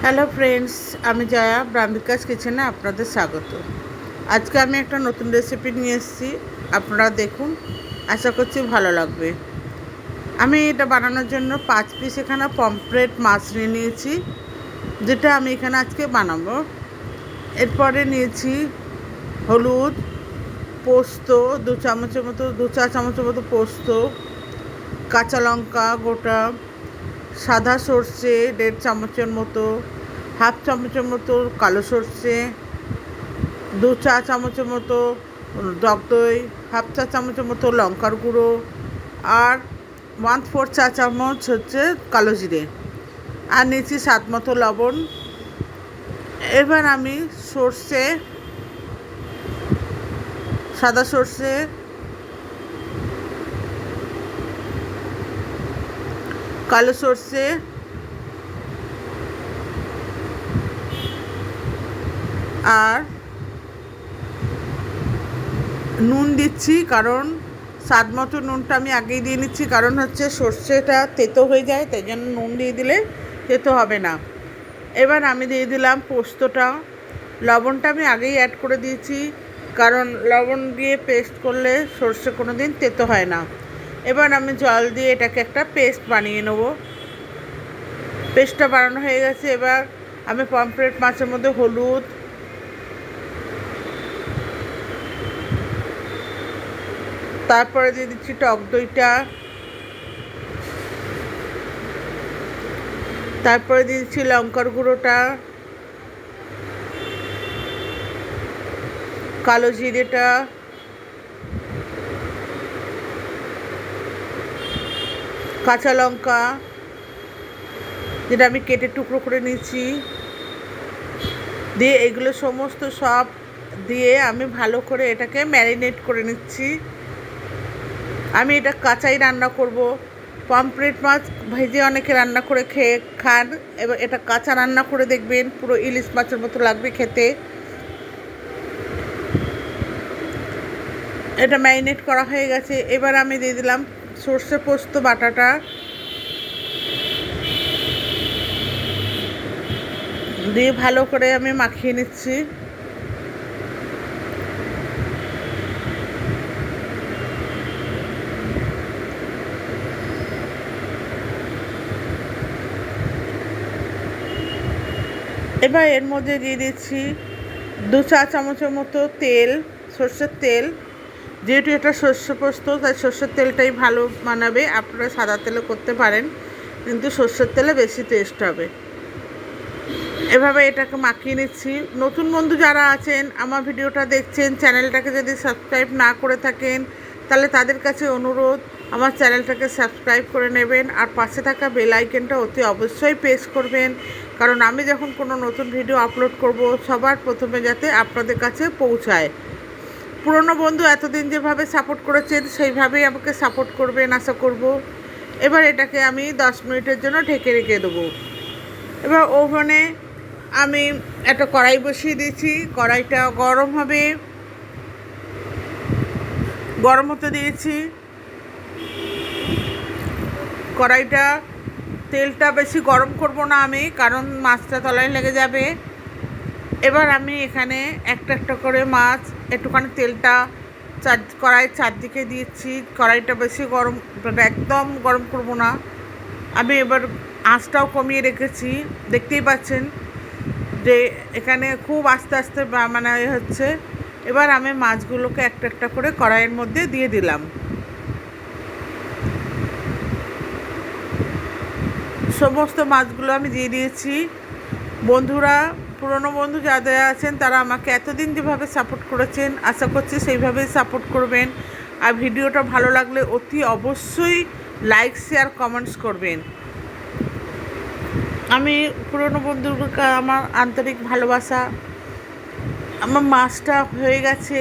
Hello friends, আমি জয়া ব্রাহ্মিকাস কিচেনে আপনাদের স্বাগত। আজকে আমি একটা নতুন রেসিপি নিয়ে এসেছি, আপনারা দেখুন, আশা করছি ভালো লাগবে। আমি এটা বানানোর জন্য 5 পিস এখানে পমফ্রেট মাছ নিয়ে নিয়েছি, যেটা আমি এখানে আজকে বানাবো। এরপরে নিয়েছি হলুদ, পোস্ত 2 চা চামচের মতো পোস্ত, কাঁচা লঙ্কা গোটা, সাদা সর্ষে 1.5 চামচের মতো, হাফ চামচের মতো কালো সর্ষে, 2 চা চামচের মতো টক দই, হাফ চা চামচের মতো লঙ্কার গুঁড়ো, আর 1/4 চা চামচ হচ্ছে কালো জিরে, আর নিয়েছি স্বাদ মতো লবণ। এবার আমি সর্ষে, সাদা সর্ষে, কালো সর্ষে আর নুন দিচ্ছি, কারণ স্বাদ মতো নুনটা আমি আগেই দিয়ে নিচ্ছি, কারণ হচ্ছে সর্ষেটা তেতো হয়ে যায়, তাই জন্য নুন দিয়ে দিলে তেতো হবে না। এবার আমি দিয়ে দিলাম পোস্তটা। লবণটা আমি আগেই অ্যাড করে দিয়েছি, কারণ লবণ দিয়ে পেস্ট করলে সর্ষে কোনো দিন তেতো হয় না। এবার আমি জল দিয়ে এটাকে একটা পেস্ট বানিয়ে নেব। পেস্টটা বানানো হয়ে গেছে। এবার আমি পমফ্রেট মাছের মধ্যে হলুদ, তারপরে দিয়ে দিচ্ছি টক দইটা, তারপরে দিয়ে দিচ্ছি লঙ্কার গুঁড়োটা, কালো জিরেটা, কাঁচা লঙ্কা যেটা আমি কেটে টুকরো করে নিয়েছি, দিয়ে এগুলো সমস্ত সব দিয়ে আমি ভালো করে এটাকে ম্যারিনেট করে নিচ্ছি। আমি এটা কাঁচাই রান্না করব। পমফ্রেট মাছ ভেজে অনেকে রান্না করে খেয়ে খান, এবার এটা কাঁচা রান্না করে দেখবেন, পুরো ইলিশ মাছের মতো লাগবে খেতে। এটা ম্যারিনেট করা হয়ে গেছে। এবার আমি দিয়ে দিলাম সর্ষে পোস্ত বাটাটা, দিয়ে ভালো করে আমি মাখিয়ে নিচ্ছি। এবার এর মধ্যে দিয়ে দিচ্ছি 2 চা চামচের মতো তেল, সর্ষের তেল। যেহেতু এটা সর্ষে পোস্ত, তাই সর্ষের তেলটাই ভালো মানাবে। আপনারা সাদা তেলে করতে পারেন, কিন্তু সর্ষের তেলে বেশি টেস্ট হবে। এভাবে এটাকে মাখিয়ে নিচ্ছি। নতুন বন্ধু যারা আছেন আমার ভিডিওটা দেখছেন, চ্যানেলটাকে যদি সাবস্ক্রাইব না করে থাকেন, তাহলে তাদের কাছে অনুরোধ, আমার চ্যানেলটাকে সাবস্ক্রাইব করে নেবেন, আর পাশে থাকা বেল আইকনটা অতি অবশ্যই প্রেস করবেন, কারণ আমি যখন কোনো নতুন ভিডিও আপলোড করব সবার প্রথমে যাতে আপনাদের কাছে পৌঁছায়। পুরনো বন্ধু এতদিন যেভাবে সাপোর্ট করেছেন সেইভাবেই আমাকে সাপোর্ট করবেন আশা করব। এবার এটাকে আমি 10 মিনিটের জন্য ঢেকে রেখে দেবো। এবার ওভেনে আমি একটা কড়াই বসিয়ে দিয়েছি। কড়াইটা গরম হবে, গরম হতে দিয়েছি। কড়াইটা, তেলটা বেশি গরম করব না আমি, কারণ মাছটা তলায় লেগে যাবে। এবার আমি এখানে একটা একটা করে মাছ, একটুখানি তেলটা কড়াইয়ের চারদিকে দিয়েছি। কড়াইটা বেশি গরম, একদম গরম করব না আমি। এবার আঁচটাও কমিয়ে রেখেছি, দেখতেই পাচ্ছেন যে এখানে খুব আস্তে আস্তে মানে হচ্ছে। এবার আমি মাছগুলোকে একটা একটা করে কড়াইয়ের মধ্যে দিয়ে দিলাম। সমস্ত মাছগুলো আমি দিয়ে দিয়েছি। বন্ধুরা, পুরনো বন্ধু যাদের আছেন তারা আমাকে এতদিন যেভাবে সাপোর্ট করেছেন, আশা করছি সেইভাবেই সাপোর্ট করবেন। আর ভিডিওটা ভালো লাগলে অতি অবশ্যই লাইক, শেয়ার, কমেন্টস করবেন। আমি পুরনো বন্ধুকে আমার আন্তরিক ভালোবাসা। আমার মাছটা হয়ে গেছে,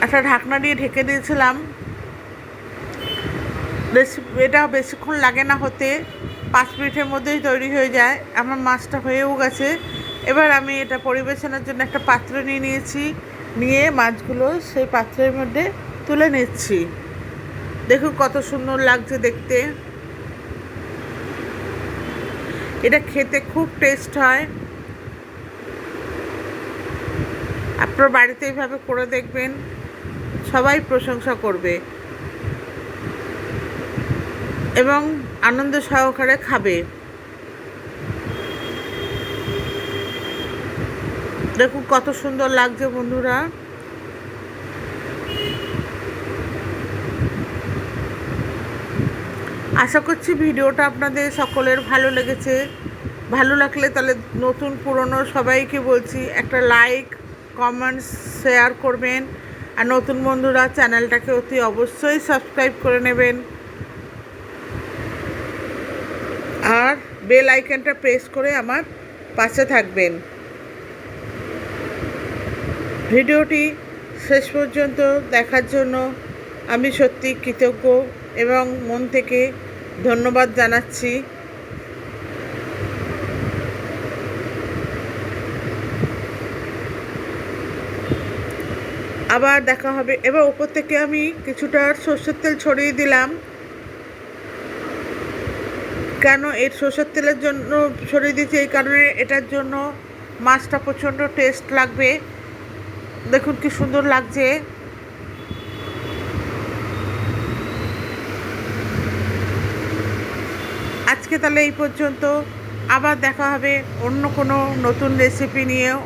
একটা ঢাকনা দিয়ে ঢেকে দিয়েছিলাম। এটা বেশিক্ষণ লাগে না হতে, 5 মিনিটের মধ্যেই তৈরি হয়ে যায়। আমার মাছটা হয়েও গেছে। এবার আমি এটা পরিবেশনের জন্য একটা পাত্র নিয়ে নিয়েছি, নিয়ে মাছগুলো সেই পাত্রের মধ্যে তুলে নিচ্ছি। দেখুন কত সুন্দর লাগছে দেখতে। এটা খেতে খুব টেস্ট হয়। আপনার বাড়িতে এইভাবে করে দেখবেন, সবাই প্রশংসা করবে এবং আনন্দ সহকারে খাবে। দেখুন কত সুন্দর লাগছে বন্ধুরা। আশা করছি ভিডিওটা আপনাদের সকলের ভালো লেগেছে। ভালো লাগলে তাহলে নতুন পুরনো সবাইকে বলছি একটা লাইক, কমেন্টস, শেয়ার করবেন। আর নতুন বন্ধুরা চ্যানেলটাকে অতি অবশ্যই সাবস্ক্রাইব করে নেবেন আর বেল আইকনটা প্রেস করে আমার পাশে থাকবেন। ভিডিওটি শেষ পর্যন্ত দেখার জন্য আমি সত্যি কৃতজ্ঞ এবং মন থেকে ধন্যবাদ জানাচ্ছি। আবার দেখা হবে। এবার উপর থেকে আমি কিছুটা সরষের তেল ছড়িয়ে দিলাম। কেন এর সরষের তেলের জন্য ছড়িয়ে দিয়েছি, এই কারণে এটার জন্য মাছটা প্রচণ্ড টেস্ট লাগবে। দেখুন কি সুন্দর লাগছে। আজকে তাহলে এই পর্যন্ত। আবার দেখা হবে অন্য কোনো নতুন রেসিপি নিয়েও।